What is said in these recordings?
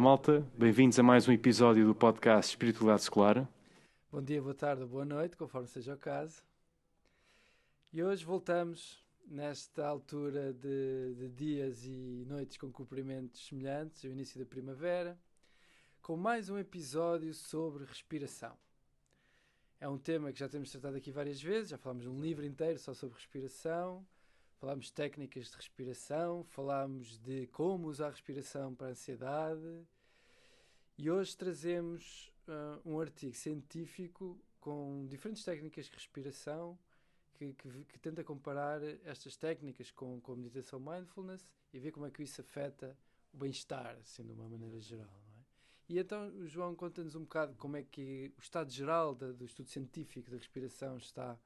Malta, bem-vindos a mais um episódio do podcast Espiritualidade Secular. Bom dia, boa tarde ou boa noite, conforme seja o caso. E hoje voltamos, nesta altura de dias e noites com comprimentos semelhantes, o início da primavera, com mais um episódio sobre respiração. É um tema que já temos tratado aqui várias vezes, já falámos de um livro inteiro só sobre respiração, falámos de técnicas de respiração, falámos de como usar a respiração para a ansiedade. E hoje trazemos um artigo científico com diferentes técnicas de respiração que tenta comparar estas técnicas com a meditação mindfulness e ver como é que isso afeta o bem-estar, assim, de uma maneira geral. Não é? E então o João conta-nos um bocado como é que o estado geral do estudo científico da respiração está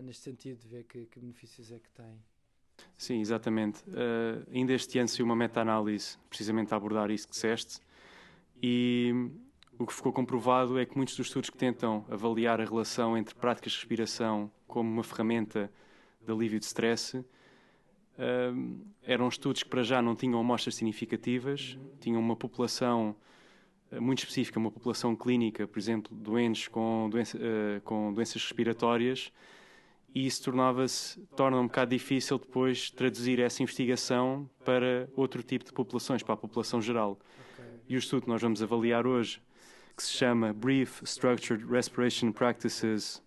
neste sentido, de ver que benefícios é que tem. Sim, exatamente. Ainda este ano saiu uma meta-análise precisamente a abordar isso que disseste. E o que ficou comprovado é que muitos dos estudos que tentam avaliar a relação entre práticas de respiração como uma ferramenta de alívio de stress eram estudos que para já não tinham amostras significativas, tinham uma população muito específica, uma população clínica, por exemplo, doentes com doenças respiratórias, e isso torna um bocado difícil depois traduzir essa investigação para outro tipo de populações, para a população geral. E o estudo que nós vamos avaliar hoje, que se chama Brief Structured Respiration Practices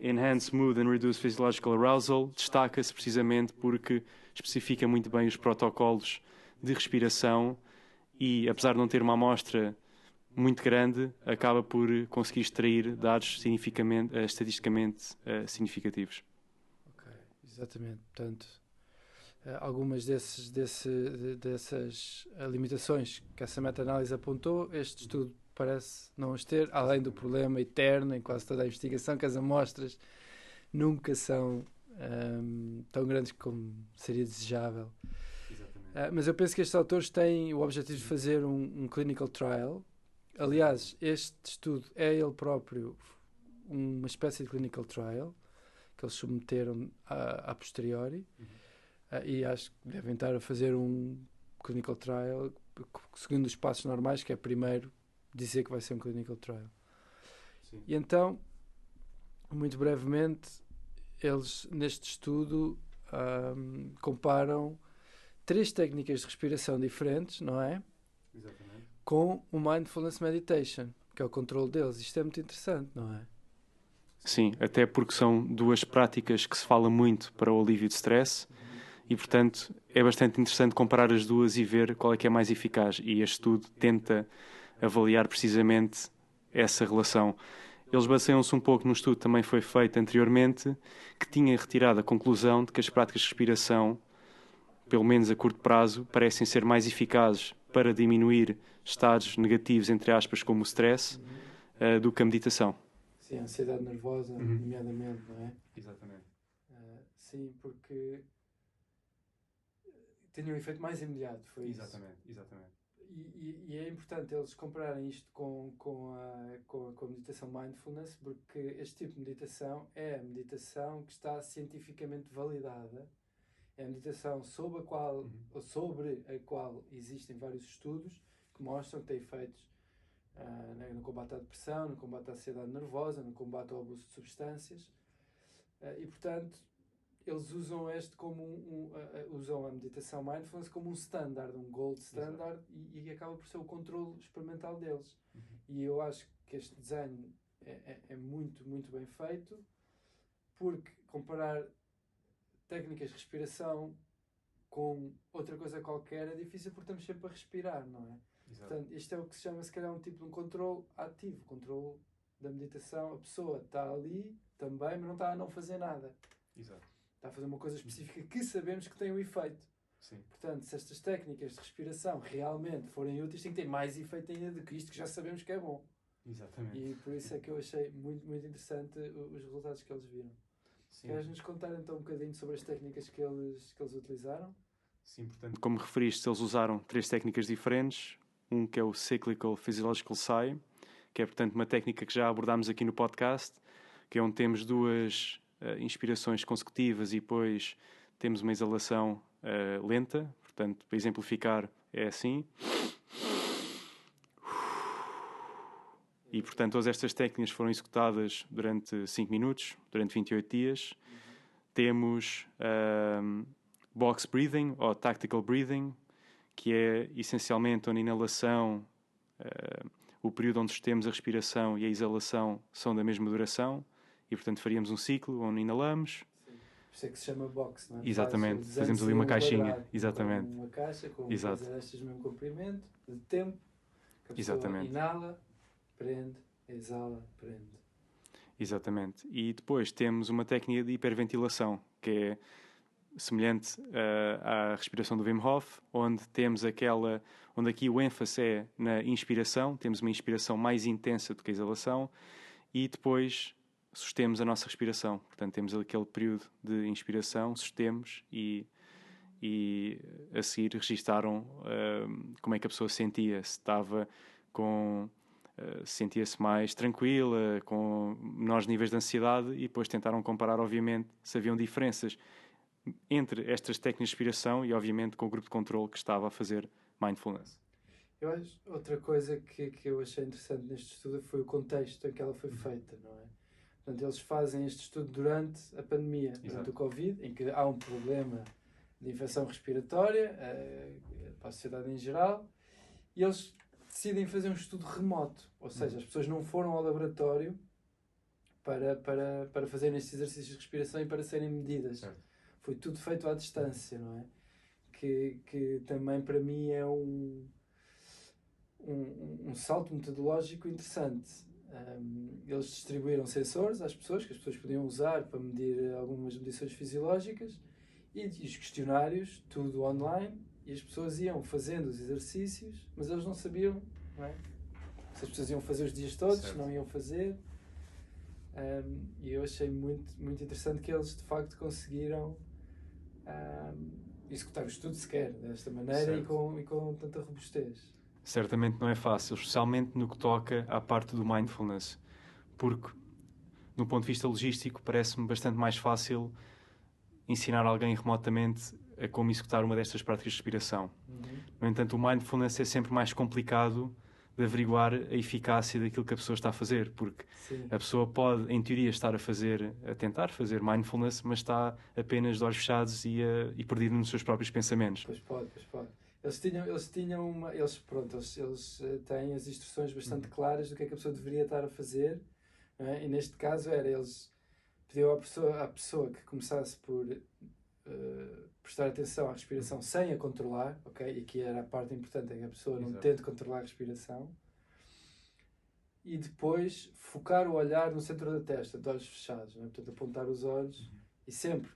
Enhance Mood and Reduce Physiological Arousal, destaca-se precisamente porque especifica muito bem os protocolos de respiração e, apesar de não ter uma amostra muito grande, acaba por conseguir extrair dados estatisticamente significativos. Ok, exatamente. Portanto, algumas dessas limitações que essa meta-análise apontou, este estudo parece não as ter, além do problema eterno em quase toda a investigação, que as amostras nunca são tão grandes como seria desejável. Mas eu penso que estes autores têm o objetivo de fazer um clinical trial. Aliás, este estudo é ele próprio uma espécie de clinical trial que eles submeteram a posteriori. E acho que devem estar a fazer um clinical trial seguindo os passos normais, que é primeiro dizer que vai ser um clinical trial. Sim. E então, muito brevemente, eles neste estudo comparam 3 técnicas de respiração diferentes, não é? Exatamente. Com o Mindfulness Meditation, que é o controle deles. Isto é muito interessante, não é? Sim, até porque são duas práticas que se fala muito para o alívio de stress. E, portanto, é bastante interessante comparar as duas e ver qual é que é mais eficaz. E este estudo tenta avaliar precisamente essa relação. Eles baseiam-se um pouco num estudo que também foi feito anteriormente, que tinha retirado a conclusão de que as práticas de respiração, pelo menos a curto prazo, parecem ser mais eficazes para diminuir estados negativos, entre aspas, como o stress, do que a meditação. Sim, a ansiedade nervosa, nomeadamente, não é? Exatamente. Sim, porque tem um efeito mais imediato, foi isso. Exatamente. E é importante eles compararem isto com a meditação mindfulness, porque este tipo de meditação é a meditação que está cientificamente validada, é a meditação sobre a qual existem vários estudos que mostram que tem efeitos no combate à depressão, no combate à ansiedade nervosa, no combate ao abuso de substâncias, e portanto eles usam usam a meditação mindfulness como um standard, um gold standard, e acaba por ser o controle experimental deles. E eu acho que este desenho é muito, muito bem feito, porque comparar técnicas de respiração com outra coisa qualquer é difícil, porque estamos sempre a respirar, não é? Exato. Portanto, isto é o que se chama, se calhar, um tipo de um controle ativo, controle da meditação. A pessoa está ali também, mas não está a não fazer nada. Exato. Está a fazer uma coisa específica que sabemos que tem um efeito. Sim. Portanto, se estas técnicas de respiração realmente forem úteis, tem que ter mais efeito ainda do que isto que já sabemos que é bom. Exatamente. E por isso é que eu achei muito, muito interessante os resultados que eles viram. Sim. Queres-nos contar então um bocadinho sobre as técnicas que eles utilizaram? Sim, portanto, como referiste, eles usaram 3 técnicas diferentes. Um que é o Cyclical Physiological Sigh, que é, portanto, uma técnica que já abordámos aqui no podcast, que é onde temos 2 inspirações consecutivas e depois temos uma exalação lenta, Portanto, para exemplificar, é assim. E, portanto, todas estas técnicas foram executadas durante 5 minutos, durante 28 dias. Temos box breathing, ou tactical breathing, que é, essencialmente, onde a inalação, o período onde temos a respiração e a exalação são da mesma duração. E, portanto, faríamos um ciclo onde inalamos. Por isso é que se chama box, não é? Exatamente. Fazemos ali uma caixinha. Exatamente. Uma caixa com Exato. estas mesmo comprimento, de tempo, que a pessoa Exatamente. inala, prende, exala, prende. Exatamente. E depois temos uma técnica de hiperventilação, que é semelhante à respiração do Wim Hof, onde temos onde aqui o ênfase é na inspiração, temos uma inspiração mais intensa do que a exalação, e depois sustemos a nossa respiração. Portanto, temos aquele período de inspiração, sustemos e a seguir registaram como é que a pessoa sentia, se estava com... sentia-se mais tranquila, com menores níveis de ansiedade, e depois tentaram comparar, obviamente, se haviam diferenças entre estas técnicas de respiração e, obviamente, com o grupo de controle que estava a fazer mindfulness. Eu acho, outra coisa que eu achei interessante neste estudo foi o contexto em que ela foi feita, não é? Portanto, eles fazem este estudo durante a pandemia, durante o Covid, em que há um problema de infecção respiratória para a sociedade em geral, e eles decidem fazer um estudo remoto, ou seja, as pessoas não foram ao laboratório para fazerem estes exercícios de respiração e para serem medidas. Certo. Foi tudo feito à distância, não é? Que também para mim é um salto metodológico interessante. Eles distribuíram sensores às pessoas, que as pessoas podiam usar para medir algumas medições fisiológicas, e os questionários, tudo online, e as pessoas iam fazendo os exercícios, mas eles não sabiam, não é? Se as pessoas iam fazer os dias todos, se não iam fazer. E eu achei muito, muito interessante que eles de facto conseguiram executar o estudo sequer desta maneira e com tanta robustez. Certamente não é fácil, especialmente no que toca à parte do mindfulness, porque, no ponto de vista logístico, parece-me bastante mais fácil ensinar alguém remotamente a como executar uma destas práticas de respiração. No entanto, o mindfulness é sempre mais complicado de averiguar a eficácia daquilo que a pessoa está a fazer, porque a pessoa pode, em teoria, estar a tentar fazer mindfulness, mas está apenas de olhos fechados e perdido nos seus próprios pensamentos. Pois pode. Eles têm as instruções bastante claras do que é que a pessoa deveria estar a fazer, não é? E neste caso eles pediu à pessoa que começasse por prestar atenção à respiração sem a controlar, ok? E aqui era a parte importante, é que a pessoa não tente controlar a respiração, e depois focar o olhar no centro da testa, de olhos fechados, não é? Portanto, apontar os olhos, e sempre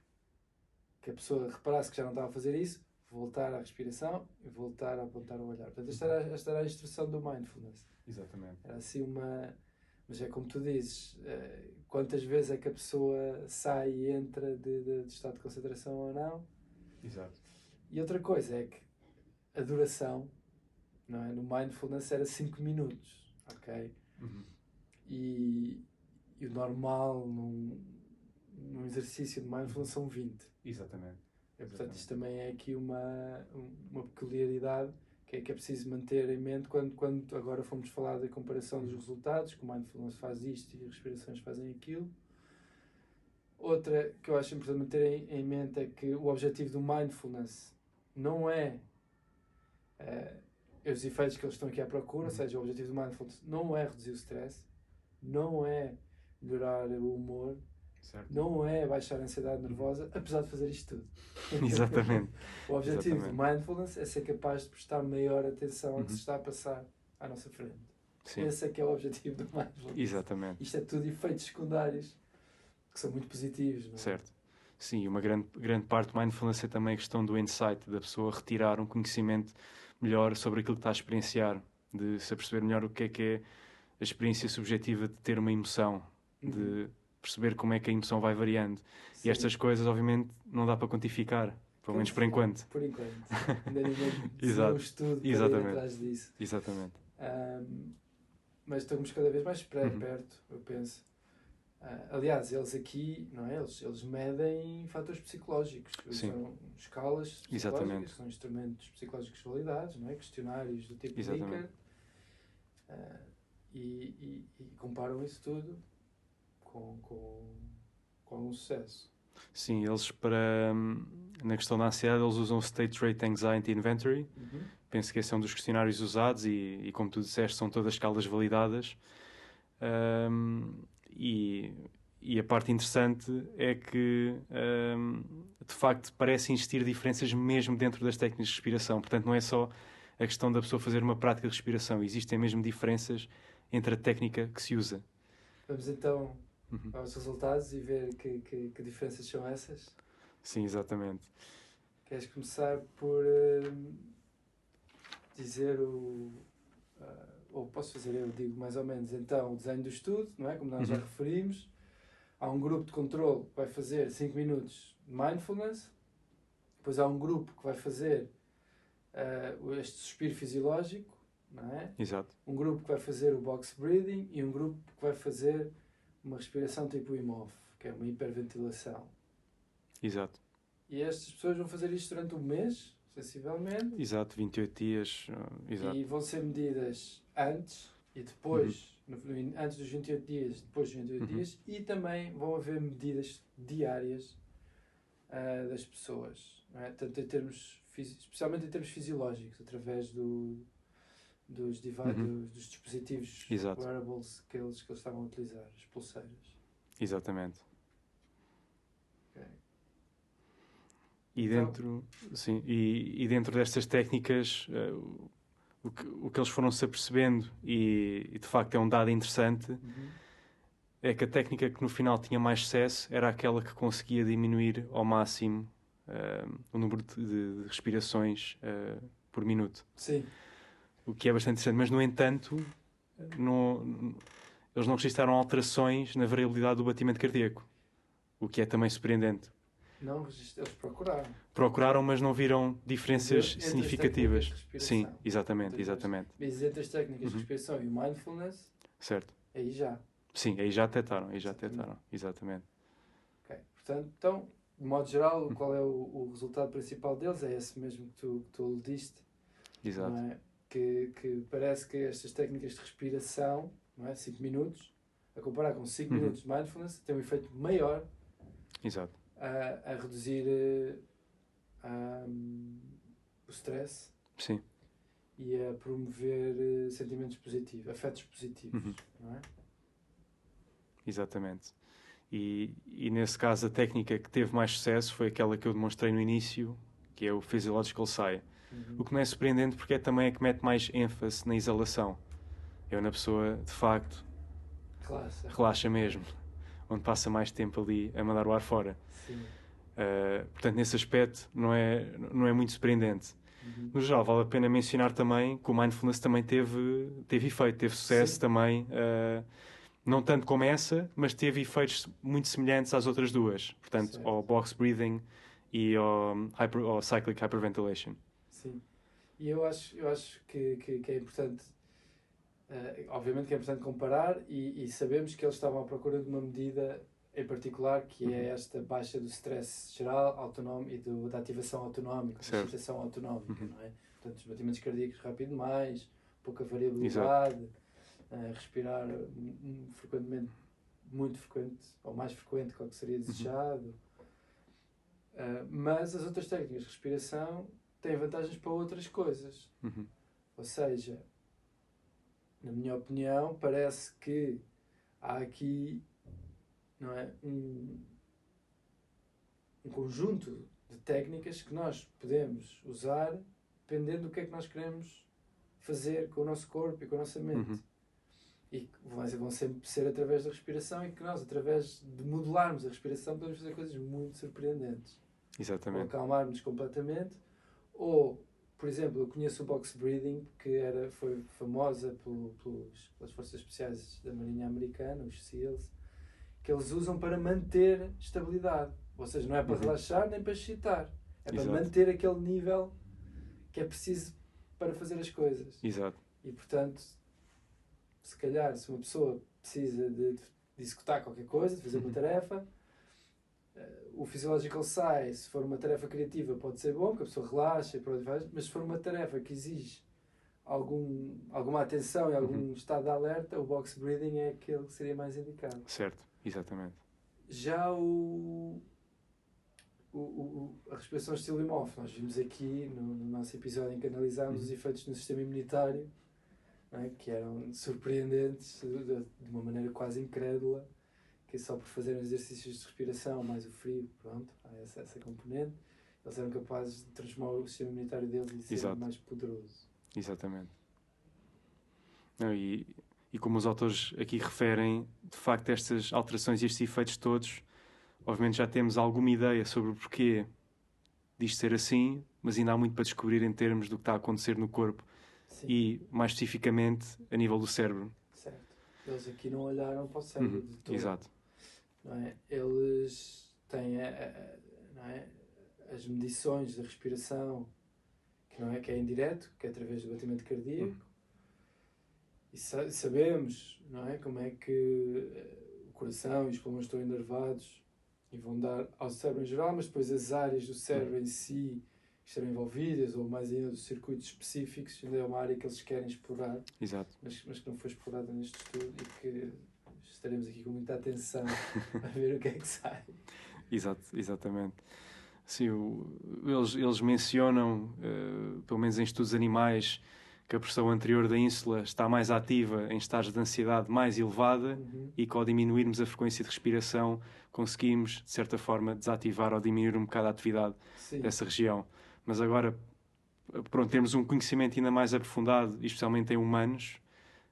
que a pessoa reparasse que já não estava a fazer isso, voltar à respiração e voltar a apontar o olhar. Portanto, esta era a instrução do mindfulness. Exatamente. Era assim mas é como tu dizes, quantas vezes é que a pessoa sai e entra de estado de concentração ou não? Exato. E outra coisa é que a duração, não é? No mindfulness era 5 minutos, ok? E o normal num exercício de mindfulness são 20. Exatamente. Portanto, isto também é aqui uma peculiaridade que é preciso manter em mente quando agora fomos falar da comparação dos resultados, que o mindfulness faz isto e as respirações fazem aquilo. Outra que eu acho importante manter em mente é que o objetivo do mindfulness não é os efeitos que eles estão aqui à procura, ou seja, o objetivo do mindfulness não é reduzir o stress, não é melhorar o humor, não é baixar a ansiedade nervosa, apesar de fazer isto tudo. Exatamente. O objetivo do mindfulness é ser capaz de prestar maior atenção ao que se está a passar à nossa frente. Sim. Esse é que é o objetivo do mindfulness. Exatamente. Isto é tudo efeitos secundários que são muito positivos, não é? Certo. Sim, uma grande parte do mindfulness é também a questão do insight, da pessoa retirar um conhecimento melhor sobre aquilo que está a experienciar, de se aperceber melhor o que é a experiência subjetiva de ter uma emoção, de perceber como é que a emoção vai variando. Sim. E estas coisas, obviamente, não dá para quantificar, pelo menos por enquanto. Por enquanto. Ainda ninguém fez um estudo para ir atrás disso. Exatamente. Mas estamos cada vez mais perto, eu penso. Aliás, eles aqui, não é? Eles medem fatores psicológicos. Sim. São escalas psicológicas, Exatamente. são instrumentos psicológicos validados, não é? Questionários do tipo Exatamente. Likert. E comparam isso tudo com algum sucesso. Sim, eles na questão da ansiedade, eles usam o State Rate Anxiety Inventory. Penso que esse é um dos questionários usados e como tu disseste, são todas escalas validadas. E a parte interessante é que, de facto, parece existir diferenças mesmo dentro das técnicas de respiração. Portanto, não é só a questão da pessoa fazer uma prática de respiração. Existem mesmo diferenças entre a técnica que se usa. Vamos então aos resultados e ver que diferenças são essas? Sim, exatamente. Queres começar por dizer ou posso fazer eu, digo mais ou menos, então, o desenho do estudo, não é? Como nós já referimos. Há um grupo de controle que vai fazer 5 minutos de mindfulness. Depois há um grupo que vai fazer este suspiro fisiológico, não é? Exato. Um grupo que vai fazer o box breathing e um grupo que vai fazer uma respiração tipo Wim Hof, que é uma hiperventilação. Exato. E estas pessoas vão fazer isto durante um mês, sensivelmente. Exato, 28 dias. Exato. E vão ser medidas antes e depois, antes dos 28 dias, depois dos 28 dias, e também vão haver medidas diárias das pessoas, não é? Tanto em termos, especialmente em termos fisiológicos, através dos dispositivos Exato. wearables que eles estavam a utilizar, as pulseiras. Exatamente. Okay. E dentro, sim, e dentro destas técnicas, o que eles foram se apercebendo, e de facto é um dado interessante, é que a técnica que no final tinha mais sucesso era aquela que conseguia diminuir ao máximo o número de respirações por minuto. Sim. O que é bastante interessante, mas no entanto, eles não registaram alterações na variabilidade do batimento cardíaco, o que é também surpreendente. Não, eles procuraram. Procuraram, mas não viram diferenças significativas. Sim, exatamente. Mas entre as técnicas de respiração e o mindfulness, certo. Aí já. Sim, aí já detectaram, exatamente. Ok, portanto, então, de modo geral, qual é o resultado principal deles? É esse mesmo que tu lhe diste. Exato. Não é? Que parece que estas técnicas de respiração, não é? 5 minutos, a comparar com 5 minutos de mindfulness, tem um efeito maior. Exato. A reduzir o stress. Sim. E a promover sentimentos positivos, afetos positivos, não é? Exatamente. E nesse caso a técnica que teve mais sucesso foi aquela que eu demonstrei no início, que é o Physiological Sigh. O que não é surpreendente porque é também a que mete mais ênfase na exalação. É onde a pessoa, de facto, relaxa mesmo. Onde passa mais tempo ali a mandar o ar fora. Sim. Portanto, nesse aspecto não é muito surpreendente. No geral, vale a pena mencionar também que o Mindfulness também teve efeito, teve sucesso. Sim. Também, não tanto como essa, mas teve efeitos muito semelhantes às outras duas. Portanto, certo. Ao Box Breathing e ao Cyclic Hyperventilation. Sim, e eu acho que é importante, obviamente que é importante comparar e sabemos que eles estavam à procura de uma medida em particular, que é esta baixa do stress geral autonómico e da ativação autonómica, da excitação autonómica, não é? Portanto, os batimentos cardíacos rápido demais, pouca variabilidade, respirar frequentemente, muito frequente, ou mais frequente que o que seria desejado. Mas as outras técnicas de respiração têm vantagens para outras coisas. Ou seja, na minha opinião, parece que há aqui, não é, um conjunto de técnicas que nós podemos usar dependendo do que é que nós queremos fazer com o nosso corpo e com a nossa mente. E que vão sempre ser através da respiração, e que nós, através de modularmos a respiração, podemos fazer coisas muito surpreendentes. Exatamente. Ou acalmarmos completamente, ou, por exemplo, eu conheço o Box Breathing, que foi famosa pelas Forças Especiais da Marinha Americana, os SEALs, que eles usam para manter estabilidade. Ou seja, não é para relaxar nem para excitar. É para manter aquele nível que é preciso para fazer as coisas. Exato. E, portanto, se calhar, se uma pessoa precisa de de executar qualquer coisa, de fazer uma tarefa. O physiological sigh, se for uma tarefa criativa, pode ser bom, que a pessoa relaxa e por onde vai, mas se for uma tarefa que exige alguma atenção e algum estado de alerta, o box breathing é aquele que seria mais indicado. Certo, exatamente. Já a respiração estilo Wim Hof, nós vimos aqui no nosso episódio em que analisámos os efeitos no sistema imunitário, não é? Que eram surpreendentes de uma maneira quase incrédula, que só por fazerem exercícios de respiração, mais o frio, pronto, há essa componente, eles eram capazes de transformar o sistema imunitário deles e ser mais poderoso. Exatamente. Não, e como os autores aqui referem, de facto, estas alterações e estes efeitos todos, obviamente já temos alguma ideia sobre o porquê disto ser assim, mas ainda há muito para descobrir em termos do que está a acontecer no corpo. Sim. E, mais especificamente, a nível do cérebro. Certo. Eles aqui não olharam para o cérebro de todo. Exato. Não é? Eles têm não é? As medições da respiração, que é indireto, que é através do batimento cardíaco. E sabemos, não é? Como é que o coração e os pulmões estão inervados e vão dar ao cérebro em geral, mas depois as áreas do cérebro em si que estarão envolvidas, ou mais ainda dos circuitos específicos, ainda é uma área que eles querem explorar. Exato. Mas que não foi explorada neste estudo e que estaremos aqui com muita atenção a ver o que é que sai. Exatamente. Sim, eles mencionam, pelo menos em estudos animais, que a pressão anterior da ínsula está mais ativa em estados de ansiedade mais elevada e que ao diminuirmos a frequência de respiração conseguimos, de certa forma, desativar ou diminuir um bocado a atividade dessa região. Mas agora, pronto, temos um conhecimento ainda mais aprofundado, especialmente em humanos,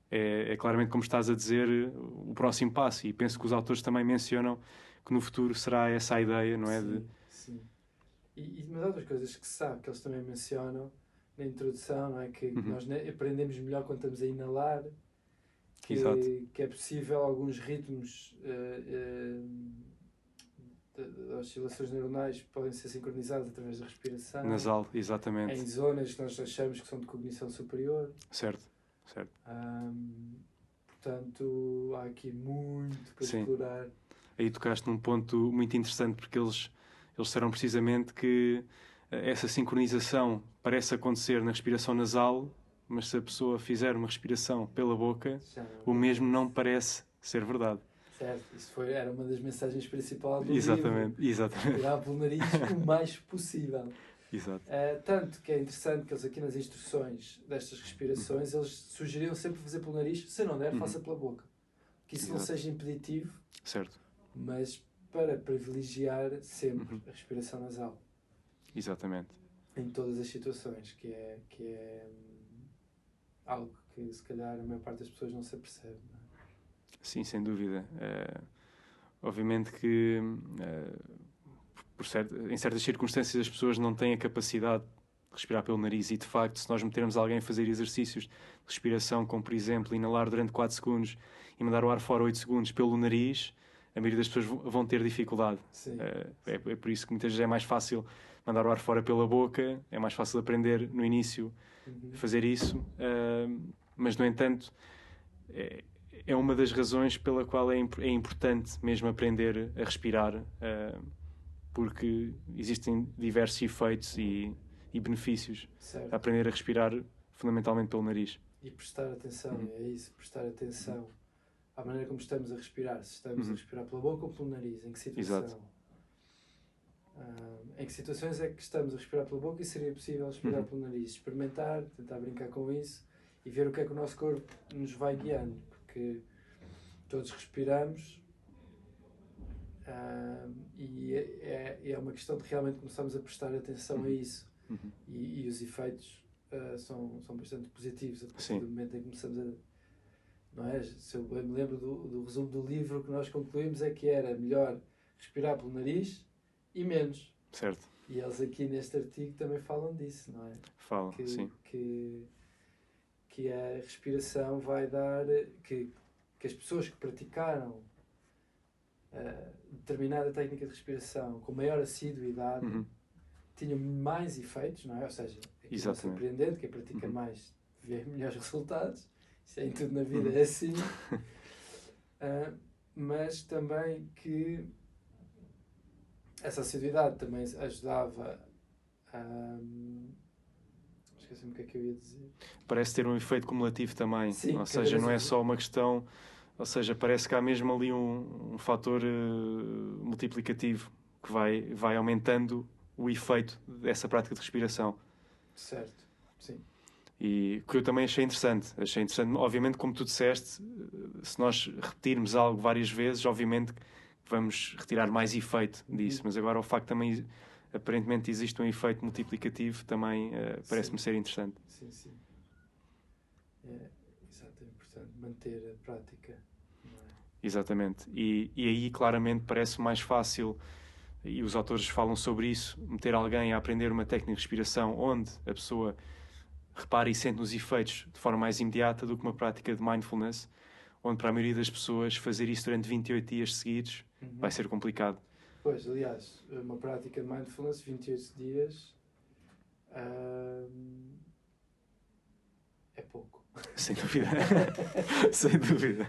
é claramente, como estás a dizer, o próximo passo. E penso que os autores também mencionam que no futuro será essa a ideia, não é? Sim. E umas outras coisas que se sabe, que eles também mencionam na introdução, não é? Que nós aprendemos melhor quando estamos a inalar, que é possível alguns ritmos de oscilações neuronais podem ser sincronizados através da respiração. Nasal, exatamente. Em zonas que nós achamos que são de cognição superior. Certo. Portanto, há aqui muito para explorar. Aí tocaste num ponto muito interessante, porque eles disseram precisamente que essa sincronização parece acontecer na respiração nasal, mas se a pessoa fizer uma respiração pela boca, o mesmo não parece ser verdade. Certo, isso era uma das mensagens principais do livro. Exatamente. Tirar pelo nariz o mais possível. Exato. Tanto que é interessante que eles aqui nas instruções destas respirações, eles sugeriam sempre fazer pelo nariz, se não der, faça pela boca. Que isso não seja impeditivo, certo, mas para privilegiar sempre a respiração nasal. Exatamente. Em todas as situações, que é algo que se calhar a maior parte das pessoas não se apercebe. Não é? Sim, sem dúvida. Obviamente que em certas circunstâncias as pessoas não têm a capacidade de respirar pelo nariz e, de facto, se nós metermos alguém a fazer exercícios de respiração, como, por exemplo, inalar durante 4 segundos e mandar o ar fora 8 segundos pelo nariz, a maioria das pessoas vão ter dificuldade. É por isso que muitas vezes é mais fácil mandar o ar fora pela boca, é mais fácil aprender no início a fazer isso, mas, no entanto, é uma das razões pela qual é importante mesmo aprender a respirar, porque existem diversos efeitos e benefícios a aprender a respirar fundamentalmente pelo nariz. E prestar atenção, é isso, prestar atenção à maneira como estamos a respirar, se estamos a respirar pela boca ou pelo nariz, em que situação. Exato. Em que situações é que estamos a respirar pela boca e seria possível respirar pelo nariz? Experimentar, tentar brincar com isso e ver o que é que o nosso corpo nos vai guiando, porque todos respiramos e é uma questão de realmente começarmos a prestar atenção a isso e os efeitos são bastante positivos a partir do momento em que começamos a... Não é? Se eu me lembro do resumo do livro que nós concluímos é que era melhor respirar pelo nariz e menos. Certo. E eles aqui neste artigo também falam disso, não é? Falam, sim. Que a respiração vai dar... Que as pessoas que praticaram determinada técnica de respiração com maior assiduidade tinham mais efeitos, não é? Ou seja, é surpreendente, quem pratica mais vê melhores resultados. Isso é em tudo na vida, é assim. mas também que essa assiduidade também ajudava a... Esqueci-me o que é que eu ia dizer. Parece ter um efeito cumulativo também. Sim, Ou cada seja, vez não é só uma questão... Ou seja, parece que há mesmo ali um fator multiplicativo que vai aumentando o efeito dessa prática de respiração. Certo, sim. E que eu também achei interessante. Achei interessante, obviamente, como tu disseste, se nós repetirmos algo várias vezes, obviamente vamos retirar mais efeito disso. Mas agora o facto também, aparentemente, existe um efeito multiplicativo, também parece-me ser interessante. Sim, sim. Exato, é importante manter a prática. Não é? Exatamente. E aí, claramente, parece mais fácil, e os autores falam sobre isso, meter alguém a aprender uma técnica de respiração onde a pessoa repara e sente nos efeitos de forma mais imediata do que uma prática de mindfulness, onde para a maioria das pessoas fazer isso durante 28 dias seguidos vai ser complicado. Pois, aliás, uma prática de mindfulness, 28 dias, é pouco. Sem dúvida. Sem dúvida.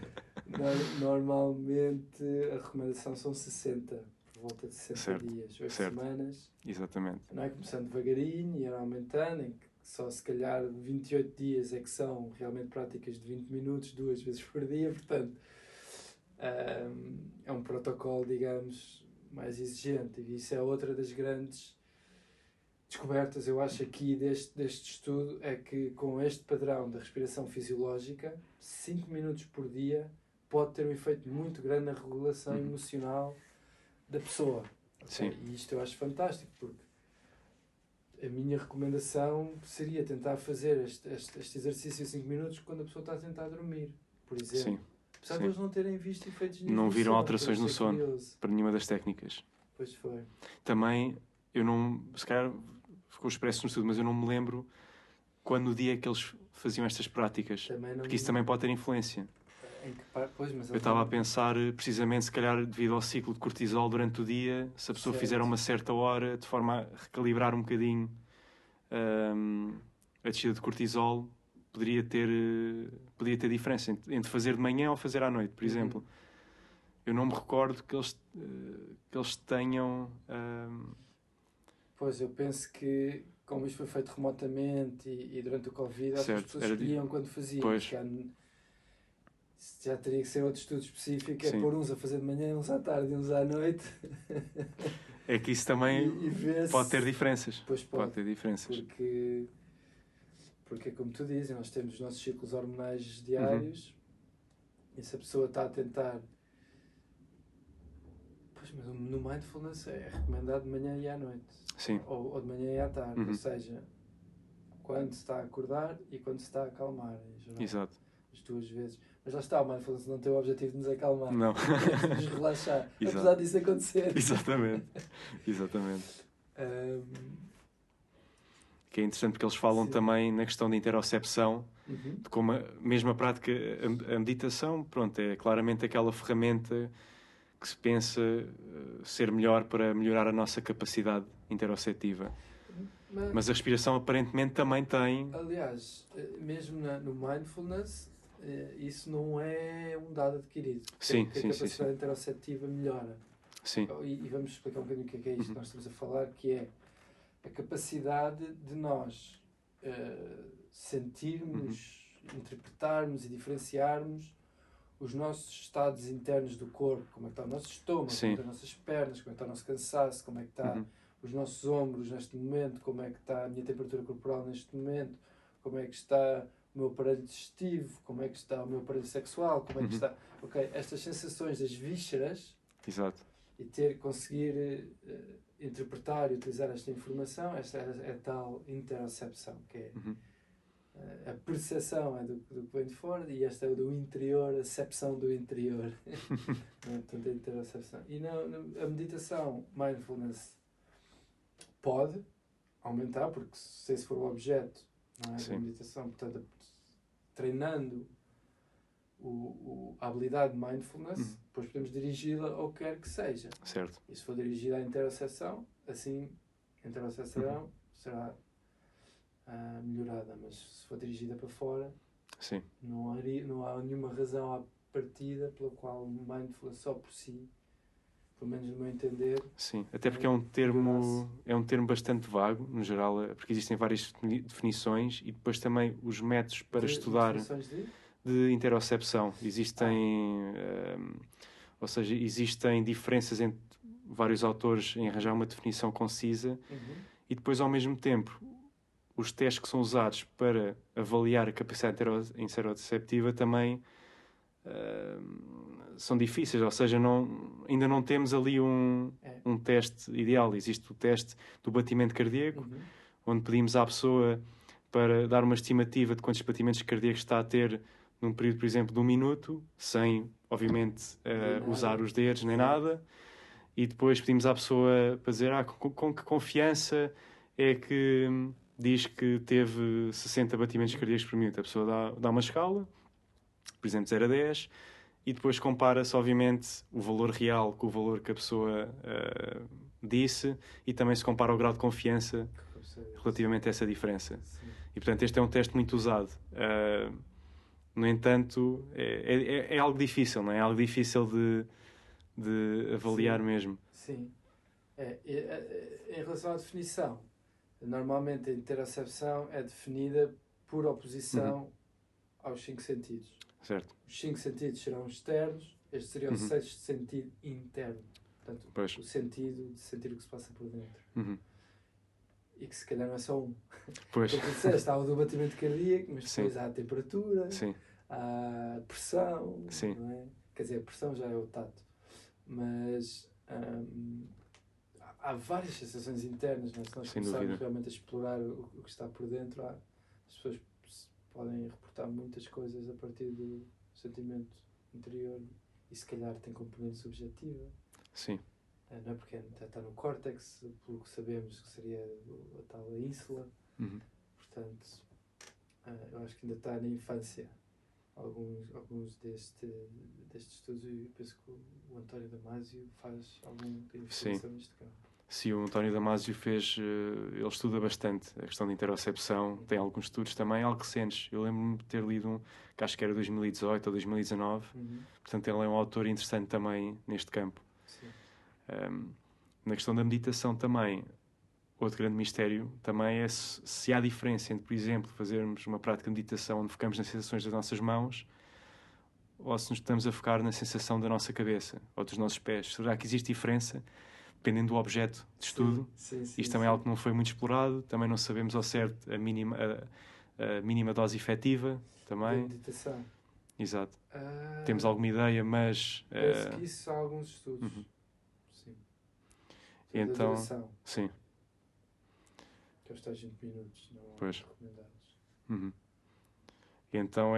Normalmente a recomendação são 60, por volta de 60 dias, 8 semanas. Exatamente. Não é? Começando devagarinho e ir aumentando, em que só se calhar 28 dias é que são realmente práticas de 20 minutos, 2 vezes por dia, portanto é um protocolo, digamos, mais exigente, e isso é outra das grandes descobertas, eu acho, aqui deste estudo, é que com este padrão da respiração fisiológica, 5 minutos por dia pode ter um efeito muito grande na regulação emocional da pessoa. Okay? E isto eu acho fantástico, porque a minha recomendação seria tentar fazer este exercício em 5 minutos quando a pessoa está a tentar dormir, por exemplo. Sim. Apesar de eles não terem visto efeitos nenhum não viram sono, alterações no sono curioso. para nenhuma das técnicas. Pois foi. Também, eu não... Se calhar ficou expresso no estudo, mas eu não me lembro quando no dia que eles faziam estas práticas. Porque isso também pode ter influência. Eu estava a pensar, precisamente, se calhar devido ao ciclo de cortisol durante o dia, se a pessoa fizer a uma certa hora, de forma a recalibrar um bocadinho a descida de cortisol, podia ter diferença entre fazer de manhã ou fazer à noite, por exemplo. Eu não me recordo que eles tenham... Pois, eu penso que, como isto foi feito remotamente e durante o Covid, as pessoas escolhiam quando faziam. Pois. Já teria que ser outro estudo específico, é pôr uns a fazer de manhã, uns à tarde e uns à noite. É que isso também pode ter diferenças. Pois pode ter diferenças. Porque, como tu dizes, nós temos os nossos ciclos hormonais diários e se a pessoa está a tentar... Pois, mas no mindfulness é recomendado de manhã e à noite. Sim. Ou de manhã e à tarde. Ou seja, quando se está a acordar e quando se está a acalmar. Em geral. Exato. As 2 vezes. Mas lá está, o mindfulness não tem o objetivo de nos acalmar. Não. De nos relaxar. Apesar disso acontecer. Exatamente. Que é interessante porque eles falam também na questão da interocepção, de como mesmo a prática, a meditação, pronto, é claramente aquela ferramenta que se pensa ser melhor para melhorar a nossa capacidade interoceptiva. Mas a respiração aparentemente também tem... Aliás, mesmo no mindfulness, isso não é um dado adquirido. Sim, a capacidade interoceptiva melhora. Sim. E vamos explicar um bocadinho o que é isto que nós estamos a falar, que é a capacidade de nós sentirmos, interpretarmos e diferenciarmos os nossos estados internos do corpo, como é que está o nosso estômago, como é que estão as nossas pernas, como é que está o nosso cansaço, como é que está os nossos ombros neste momento, como é que está a minha temperatura corporal neste momento, como é que está o meu aparelho digestivo, como é que está o meu aparelho sexual, como é que está... Ok, estas sensações das vísceras. Exato. E conseguir interpretar e utilizar esta informação, esta é a tal interocepção, que é a percepção é do que vem de fora e esta é do interior, a percepção do interior. Portanto, a interocepção. E a meditação, mindfulness, pode aumentar, porque se esse for o objeto, não é, da meditação, portanto, treinando a habilidade de mindfulness, depois podemos dirigi-la ao que quer que seja. Certo. E se for dirigida à interocepção, assim, a interocepção será melhorada, mas se for dirigida para fora, não há nenhuma razão partida pela qual o mindfulness só por si, pelo menos no meu entender... Sim, até porque é um termo bastante vago, no geral, porque existem várias definições e depois também os métodos para estudar de interocepção. Ou seja, existem diferenças entre vários autores em arranjar uma definição concisa e depois, ao mesmo tempo, os testes que são usados para avaliar a capacidade interoceptiva também são difíceis, ou seja, ainda não temos ali um teste ideal. Existe o teste do batimento cardíaco, onde pedimos à pessoa para dar uma estimativa de quantos batimentos cardíacos está a ter num período, por exemplo, de 1 minuto, sem, obviamente, usar os dedos nem nada, e depois pedimos à pessoa para dizer com que confiança é que diz que teve 60 batimentos cardíacos por minuto. A pessoa dá uma escala, por exemplo, 0 a 10, e depois compara-se, obviamente, o valor real com o valor que a pessoa disse, e também se compara o grau de confiança relativamente a essa diferença. Sim. E, portanto, este é um teste muito usado. No entanto, é algo difícil, não é? É algo difícil de avaliar. Sim. Mesmo. Sim. Em relação à definição, normalmente a interocepção é definida por oposição aos 5 sentidos. Certo. Os 5 sentidos serão externos, este seria o 6º sentido interno. Portanto, o sentido de sentir o que se passa por dentro. E que se calhar não é só um. Pois. Como disseste, há o do batimento cardíaco, mas depois há a temperatura, há a pressão, não é? Quer dizer, a pressão já é o tato. Mas há várias sensações internas, não é? Se nós começarmos realmente a explorar o que está por dentro, as pessoas podem reportar muitas coisas a partir do sentimento interior e se calhar tem componente subjetiva. Sim. Não é? Porque está no córtex, pelo que sabemos que seria a tal ínsula. Portanto, eu acho que ainda está na infância alguns destes estudos, e penso que o António Damasio faz alguma investigação neste campo. Sim, o António Damasio ele estuda bastante a questão da interocepção, tem alguns estudos também, algo recentes. Eu lembro-me de ter lido um, que acho que era 2018 ou 2019, portanto ele é um autor interessante também neste campo. Na questão da meditação também, outro grande mistério também é se há diferença entre, por exemplo, fazermos uma prática de meditação onde focamos nas sensações das nossas mãos ou se nos estamos a focar na sensação da nossa cabeça ou dos nossos pés. Será que existe diferença dependendo do objeto de estudo? Sim, isto também é algo que não foi muito explorado, também não sabemos ao certo a mínima dose efetiva também. Da meditação. Exato. Temos alguma ideia, mas... Penso que isso há alguns estudos. Sim. Então, sim. Que é os tais 20 minutos, não recomendados. E então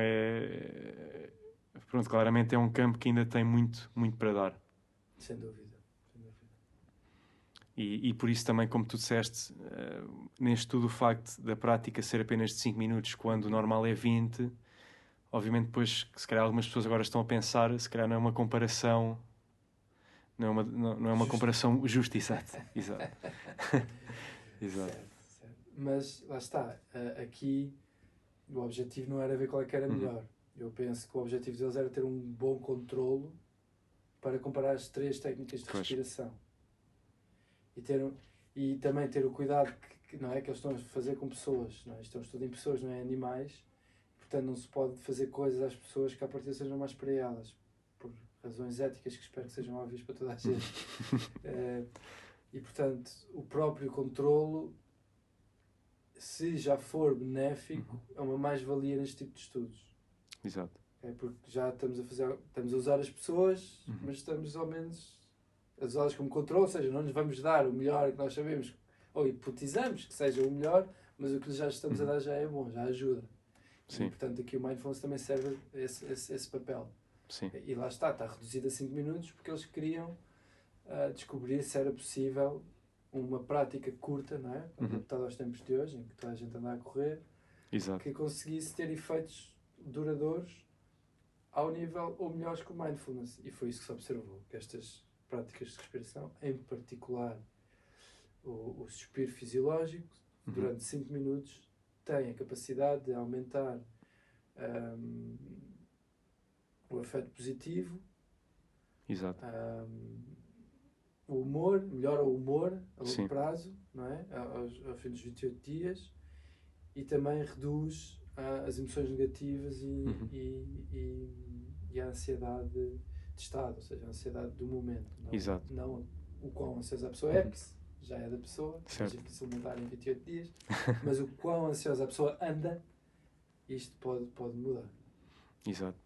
pronto, claramente é um campo que ainda tem muito, muito para dar. Sem dúvida. E por isso também, como tu disseste, neste estudo o facto da prática ser apenas de 5 minutos, quando o normal é 20, obviamente depois, se calhar algumas pessoas agora estão a pensar, se calhar não é uma comparação, não é uma comparação justa, exato. Exato. Certo. Mas, lá está, aqui o objetivo não era ver qual é que era melhor. Eu penso que o objetivo deles era ter um bom controlo para comparar as 3 técnicas de respiração. E também ter o cuidado que não é, que eles estão a fazer com pessoas. Não é? Isto é um estudo em pessoas, não é animais. Portanto, não se pode fazer coisas às pessoas que à partida sejam mais para elas. Por razões éticas que espero que sejam óbvias para toda a gente. E, portanto, o próprio controlo, se já for benéfico, é uma mais-valia neste tipo de estudos. Exato. Porque já estamos a usar as pessoas, mas estamos ao menos a usá-las como controle, ou seja, não nos vamos dar o melhor que nós sabemos, ou hipotizamos que seja o melhor, mas o que já estamos a dar já é bom, já ajuda. Sim. E, portanto, aqui o Mindfulness também serve esse papel. Sim. E lá está reduzido a 5 minutos, porque eles queriam descobrir se era possível uma prática curta, não é? Adaptada aos tempos de hoje, em que toda a gente anda a correr, exato, que conseguisse ter efeitos duradouros ao nível ou melhores que o Mindfulness. E foi isso que se observou, que estas práticas de respiração, em particular o suspiro fisiológico, durante 5 minutos, têm a capacidade de aumentar o afeto positivo, Exato. o humor, melhora o humor a longo Sim. prazo, não é? Ao fim dos 28 dias, e também reduz as emoções negativas e a ansiedade de estado, ou seja, a ansiedade do momento. Exato. Não o quão ansiosa a pessoa é, porque já é da pessoa, é difícil mudar em 28 dias, mas o quão ansiosa a pessoa anda, isto pode mudar. Exato.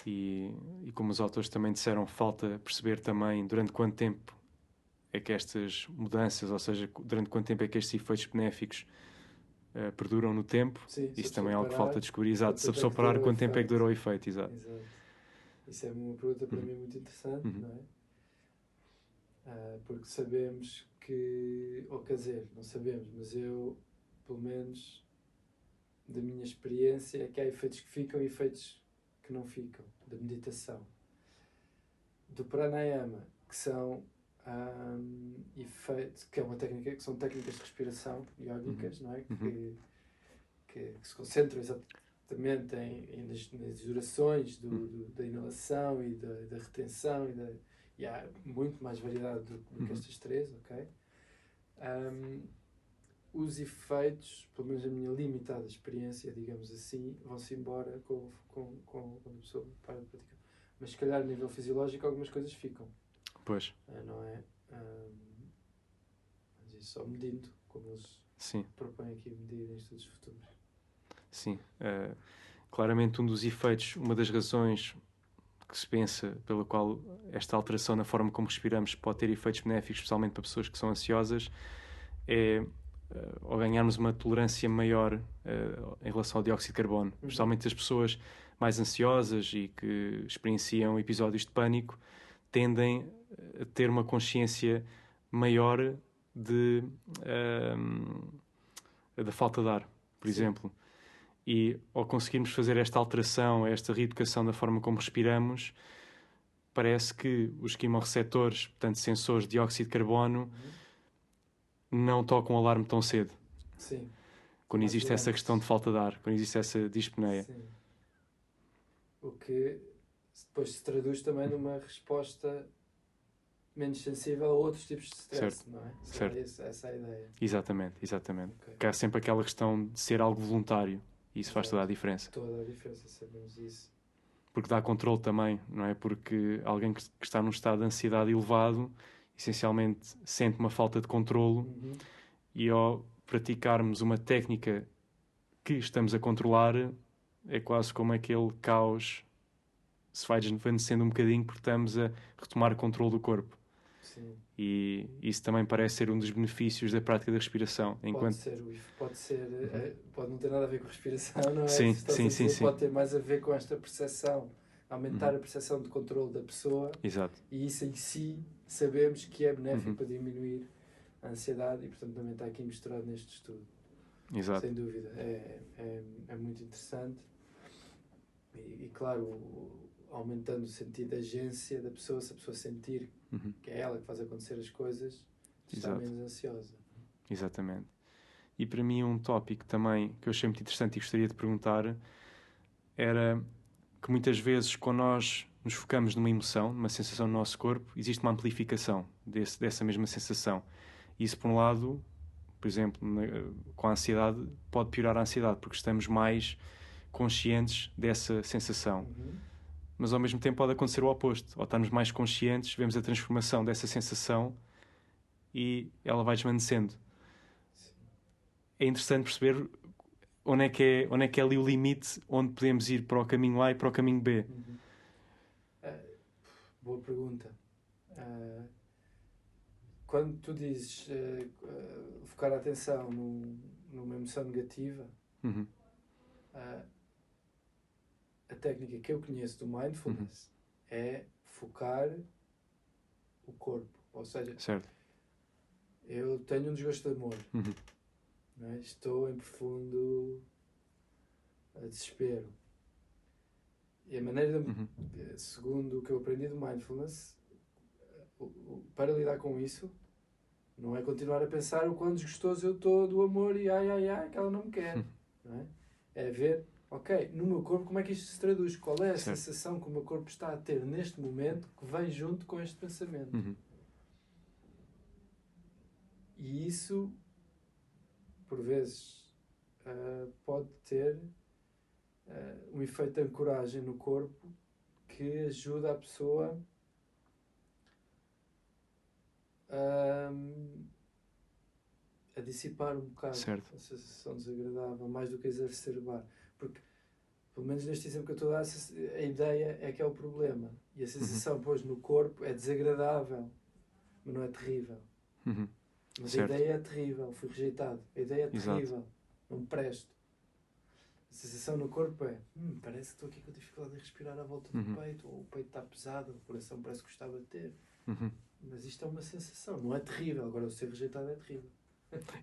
E como os autores também disseram, falta perceber também durante quanto tempo é que estas mudanças, ou seja, durante quanto tempo é que estes efeitos benéficos perduram no tempo. Sim, Isso também é algo que parar, falta descobrir. Exato. Se a pessoa parar, quanto tempo é que durou o efeito? Exato. Isso é uma pergunta para mim muito interessante, não é? Porque sabemos que, ou quer dizer, não sabemos, mas eu, pelo menos, da minha experiência, é que há efeitos que ficam e efeitos que não ficam, da meditação. Do pranayama, que são efeitos, que é uma técnica, que são técnicas de respiração yógicas, não é? Que se concentram exatamente nas durações da inalação e da retenção, e há muito mais variedade do que estas três, ok? Os efeitos, pelo menos a minha limitada experiência, digamos assim, vão-se embora quando a pessoa para de praticar. Mas se calhar a nível fisiológico algumas coisas ficam. Pois. Não é? Mas isso só medindo, como eles propõem aqui medir em estudos futuros. Sim. Claramente um dos efeitos, uma das razões que se pensa pela qual esta alteração na forma como respiramos pode ter efeitos benéficos, especialmente para pessoas que são ansiosas, é ao ganharmos uma tolerância maior em relação ao dióxido de carbono. Especialmente as pessoas mais ansiosas e que experienciam episódios de pânico tendem a ter uma consciência maior da falta de ar, por exemplo. E ao conseguirmos fazer esta alteração, esta reeducação da forma como respiramos, parece que os quimorreceptores, portanto sensores de dióxido de carbono, não tocam o alarme tão cedo. Sim. Quando existe essa questão de falta de ar, quando existe essa dispneia. Sim. O que depois se traduz também numa resposta menos sensível a outros tipos de stress, não é? Certo. Essa é a ideia. Exatamente. Okay. Que há sempre aquela questão de ser algo voluntário. E isso faz toda a diferença. Toda a diferença, sabemos isso. Porque dá controle também, não é? Porque alguém que está num estado de ansiedade elevado, essencialmente sente uma falta de controlo e ao praticarmos uma técnica que estamos a controlar, é quase como aquele caos se vai desvanecendo um bocadinho porque estamos a retomar o controle do corpo. Sim. E isso também parece ser um dos benefícios da prática da respiração. Pode não ter nada a ver com respiração, não é? Sim. Pode ter mais a ver com esta percepção, aumentar a percepção de controle da pessoa. Exato. E isso em si sabemos que é benéfico para diminuir a ansiedade e, portanto, também está aqui misturado neste estudo. Exato. Sem dúvida. É muito interessante. E claro, aumentando o sentido de agência da pessoa, se a pessoa sentir que é ela que faz acontecer as coisas, está menos ansiosa. Exatamente. E para mim um tópico também que eu achei muito interessante e gostaria de perguntar era que muitas vezes quando nós nos focamos numa emoção, numa sensação no nosso corpo, existe uma amplificação dessa mesma sensação. E isso, por um lado, por exemplo, com a ansiedade, pode piorar a ansiedade, porque estamos mais conscientes dessa sensação. Mas ao mesmo tempo pode acontecer o oposto. Ou estamos mais conscientes, vemos a transformação dessa sensação e ela vai desvanecendo. Sim. É interessante perceber onde é que é ali o limite onde podemos ir para o caminho A e para o caminho B. Boa pergunta. Quando tu dizes focar a atenção numa emoção negativa, a técnica que eu conheço do mindfulness é focar o corpo. Ou seja, eu tenho um desgosto de amor. Não é? Estou em profundo desespero. E a maneira, segundo o que eu aprendi do mindfulness, para lidar com isso, não é continuar a pensar o quão desgostoso eu estou do amor e ai, que ela não me quer. Não é? É ver ok, no meu corpo como é que isto se traduz? Qual é a Certo. sensação que o meu corpo está a ter neste momento que vem junto com este pensamento? Uhum. E isso, por vezes, pode ter um efeito de ancoragem no corpo que ajuda a pessoa a dissipar um bocado Certo. a sensação desagradável, mais do que exacerbar. Porque, pelo menos neste exemplo que eu estou a dar, a ideia é que é o problema. E a sensação, pois, no corpo é desagradável, mas não é terrível. Uhum. Mas Certo. a ideia é terrível, fui rejeitado. A ideia é terrível, Exato. não me presto. A sensação no corpo é, parece que estou aqui com dificuldade em respirar à volta do peito, ou o peito está pesado, o coração parece que está a bater. Uhum. Mas isto é uma sensação, não é terrível. Agora, o ser rejeitado é terrível.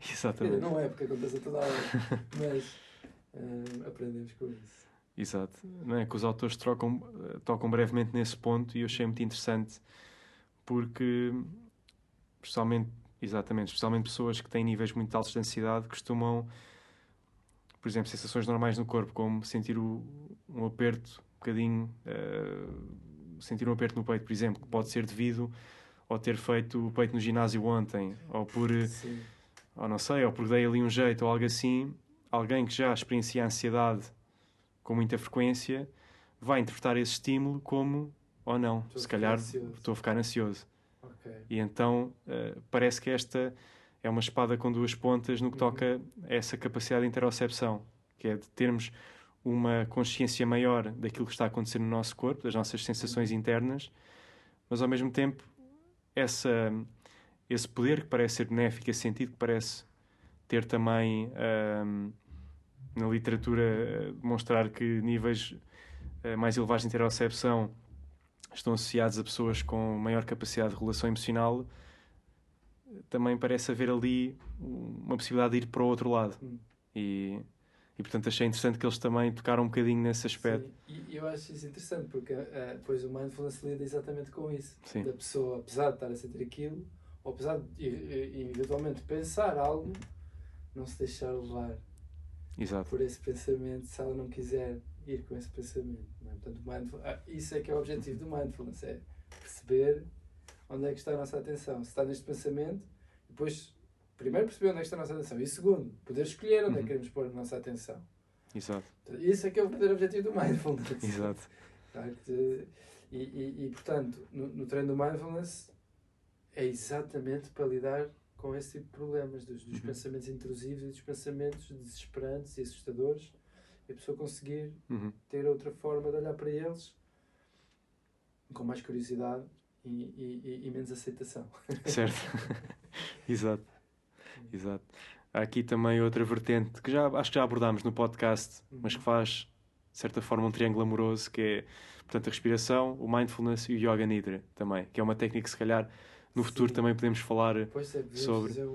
Exatamente. Não é, porque acontece a toda a hora. Mas aprendemos com isso. Exato. Não é que os autores tocam brevemente nesse ponto e eu achei muito interessante porque, especialmente pessoas que têm níveis muito altos de ansiedade costumam, por exemplo, sensações normais no corpo, como sentir um aperto, um bocadinho, sentir um aperto no peito, por exemplo, que pode ser devido ao ter feito o peito no ginásio ontem, ou ou não sei, ou porque dei ali um jeito, ou algo assim. Alguém que já experiencia a ansiedade com muita frequência vai interpretar esse estímulo como, ou não, se calhar estou a ficar ansioso. Okay. E então parece que esta é uma espada com duas pontas no que toca a essa capacidade de interocepção, que é de termos uma consciência maior daquilo que está a acontecer no nosso corpo, das nossas sensações internas, mas ao mesmo tempo esse poder que parece ser benéfico, esse sentido que parece ter também na literatura demonstrar que níveis mais elevados de interocepção estão associados a pessoas com maior capacidade de regulação emocional, também parece haver ali uma possibilidade de ir para o outro lado. E portanto achei interessante que eles também tocaram um bocadinho nesse aspecto. Sim, e eu acho isso interessante porque depois o mindfulness lida exatamente com isso. Sim. Da pessoa, apesar de estar a sentir aquilo, ou apesar de eventualmente pensar algo, não se deixar levar Exato. por esse pensamento se ela não quiser ir com esse pensamento. Não é? Portanto, isso é que é o objetivo do mindfulness, é perceber onde é que está a nossa atenção. Se está neste pensamento, depois, primeiro perceber onde é que está a nossa atenção e segundo, poder escolher onde é que queremos pôr a nossa atenção. Exato. Isso é que é o verdadeiro objetivo do mindfulness. Exato. E portanto, no treino do mindfulness é exatamente para lidar com esse tipo de problemas, dos pensamentos intrusivos e dos pensamentos desesperantes e assustadores, e a pessoa conseguir ter outra forma de olhar para eles com mais curiosidade e menos aceitação. Certo. Exato. Exato. Há aqui também outra vertente que acho que já abordámos no podcast, mas que faz, de certa forma, um triângulo amoroso, que é, portanto, a respiração, o mindfulness e o Yoga Nidra também, que é uma técnica que se calhar no futuro também podemos falar sobre. Fazer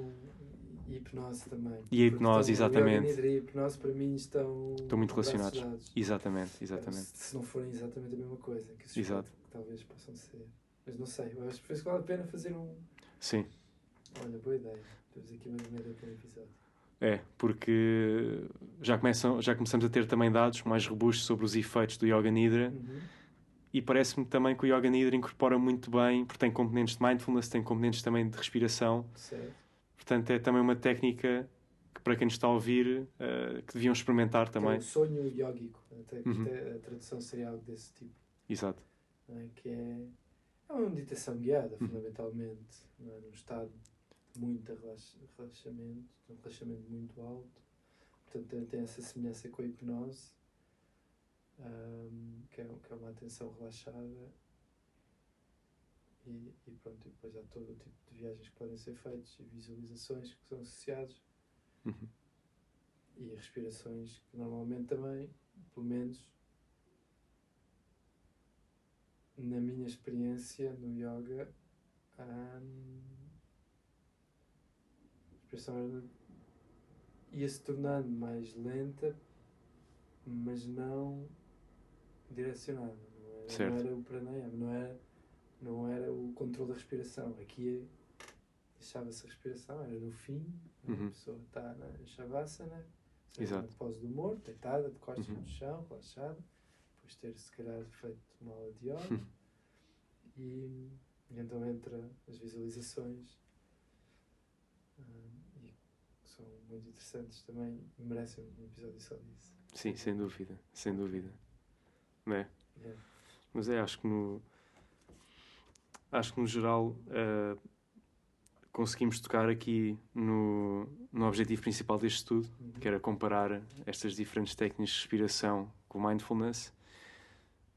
hipnose também. E a hipnose, exatamente. O Yoga Nidra e a hipnose para mim estão muito relacionados. Exatamente. Se não forem exatamente a mesma coisa, que Exato. Que talvez possam ser. Mas não sei, eu acho que vale a pena fazer um... Sim. Olha, boa ideia. Temos aqui uma ideia para o episódio. É, porque já começamos a ter também dados mais robustos sobre os efeitos do Yoga Nidra. E parece-me também que o Yoga Nidra incorpora muito bem, porque tem componentes de mindfulness, tem componentes também de respiração. Certo. Portanto, é também uma técnica que, para quem nos está a ouvir, que deviam experimentar também. É o sonho yógico. Até a tradução seria algo desse tipo. Exato. Que é uma meditação guiada, fundamentalmente. Não é? Num estado de muito relaxamento, um relaxamento muito alto. Portanto, tem essa semelhança com a hipnose. Que é uma atenção relaxada e pronto, e depois há todo o tipo de viagens que podem ser feitas e visualizações que são associados e respirações que normalmente também, pelo menos na minha experiência no yoga, a respiração ia-se tornando mais lenta, mas não direcionada, não era o pranayama, não era o controle da respiração. Aqui deixava-se a respiração, era no fim, a pessoa está na shavasana, Exato. Na pose do morto, deitada, de costas no chão, relaxada, depois ter se calhar feito uma aula de yoga e então entra as visualizações e que são muito interessantes também, merecem um episódio só disso. Sim, sem dúvida, sem dúvida. Não é? Yeah. Mas acho que no geral conseguimos tocar aqui no objetivo principal deste estudo, que era comparar estas diferentes técnicas de respiração com mindfulness.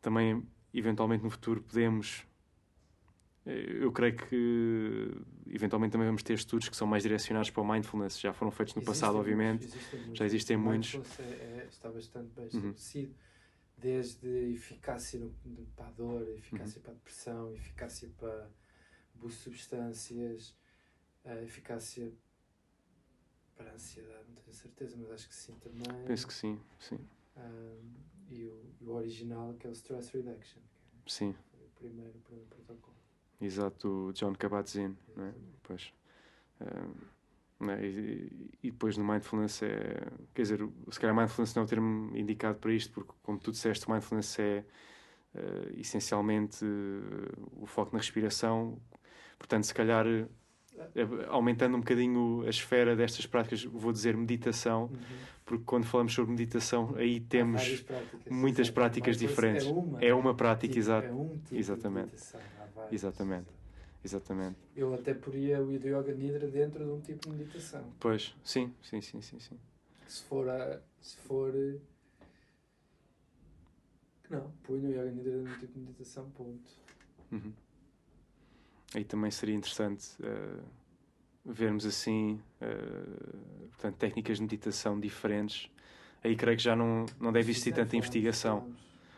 Também, eventualmente, no futuro podemos... Eu creio que, eventualmente, também vamos ter estudos que são mais direcionados para o mindfulness. Já foram feitos no passado, obviamente. Já existem muitos. O mindfulness está bastante bem estabelecido. Desde eficácia para a dor, eficácia para a depressão, eficácia para abuso de substâncias, eficácia para a ansiedade, não tenho certeza, mas acho que sim também. Penso que sim, sim. E o original, que é o Stress Reduction, que sim. foi o primeiro protocolo. Exato, o John Kabat-Zinn, não é? Pois. E depois no mindfulness quer dizer, se calhar mindfulness não é o termo indicado para isto, porque como tu disseste, mindfulness é essencialmente o foco na respiração, portanto se calhar aumentando um bocadinho a esfera destas práticas, vou dizer meditação, porque quando falamos sobre meditação aí temos muitas práticas diferentes. É uma prática, exato. É um tipo exatamente. De meditação. Há várias, Exatamente. Eu até poria o Yoga Nidra dentro de um tipo de meditação. Pois, sim. Se for... Não, põe o Yoga Nidra num tipo de meditação, ponto. Aí também seria interessante vermos assim, portanto, técnicas de meditação diferentes. Aí creio que já não deve existir tanta investigação.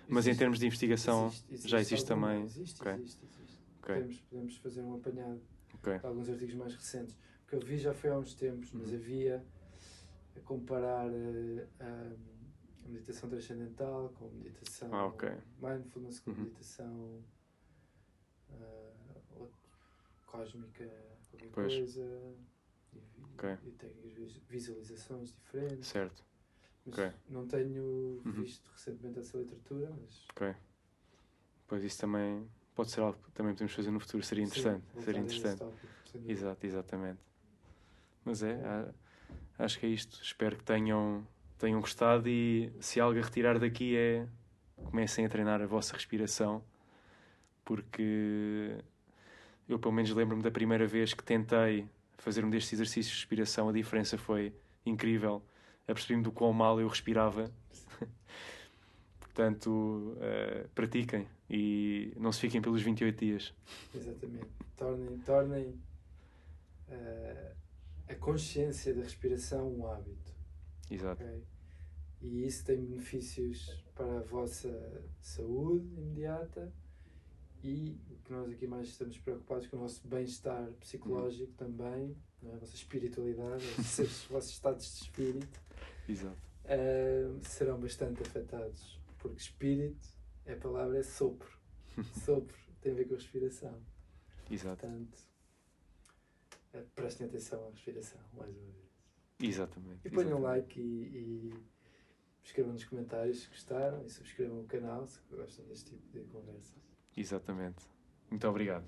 Mas em termos de investigação já existe também. Existe. Okay. Podemos fazer um apanhado de alguns artigos mais recentes. O que eu vi já foi há uns tempos, mas havia a comparar a meditação transcendental com a meditação mindfulness, com a meditação cósmica, qualquer coisa, e técnicas, visualizações diferentes. Certo. Mas não tenho visto recentemente essa literatura, mas... Pois isso também pode ser algo que também podemos fazer no futuro, seria interessante. Seria interessante. Tópico, exatamente. Mas acho que é isto. Espero que tenham gostado e se algo a retirar daqui comecem a treinar a vossa respiração, porque eu pelo menos lembro-me da primeira vez que tentei fazer um destes exercícios de respiração, a diferença foi incrível. Apercebi-me do quão mal eu respirava. Portanto, pratiquem e não se fiquem pelos 28 dias. Exatamente. Tornem a consciência da respiração um hábito. Exato. Okay? E isso tem benefícios para a vossa saúde imediata e o que nós aqui mais estamos preocupados com o nosso bem-estar psicológico também, não é? A vossa espiritualidade, os vossos estados de espírito. Exato. Serão bastante afetados, porque espírito, a palavra é sopro. Sopro tem a ver com a respiração. Exato. Portanto, prestem atenção à respiração, mais uma vez. Exatamente. E ponham um like e escrevam nos comentários se gostaram e subscrevam o canal se gostam deste tipo de conversas. Exatamente. Muito obrigado.